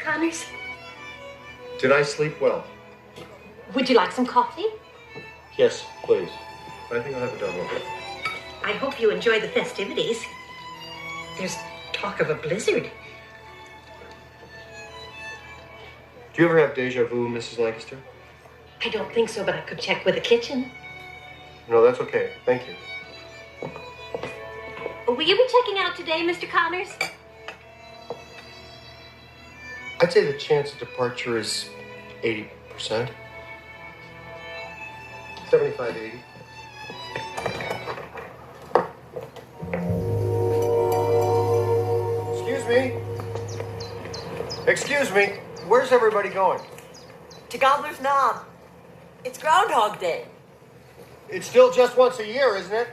Connors? Did I sleep well? Would you like some coffee? Yes, please. I think I'll have a double. I hope you enjoy the festivities. There's talk of a blizzard. Do you ever have deja vu, Mrs. Lancaster? I don't think so, but I could check with the kitchen. No, that's okay. Thank you. Will you be checking out today, Mr. Connors? I'd say the chance of departure is 80%. 75, 80. Excuse me. Excuse me. Where's everybody going? To Gobblers Knob. It's Groundhog Day. It's still just once a year, isn't it?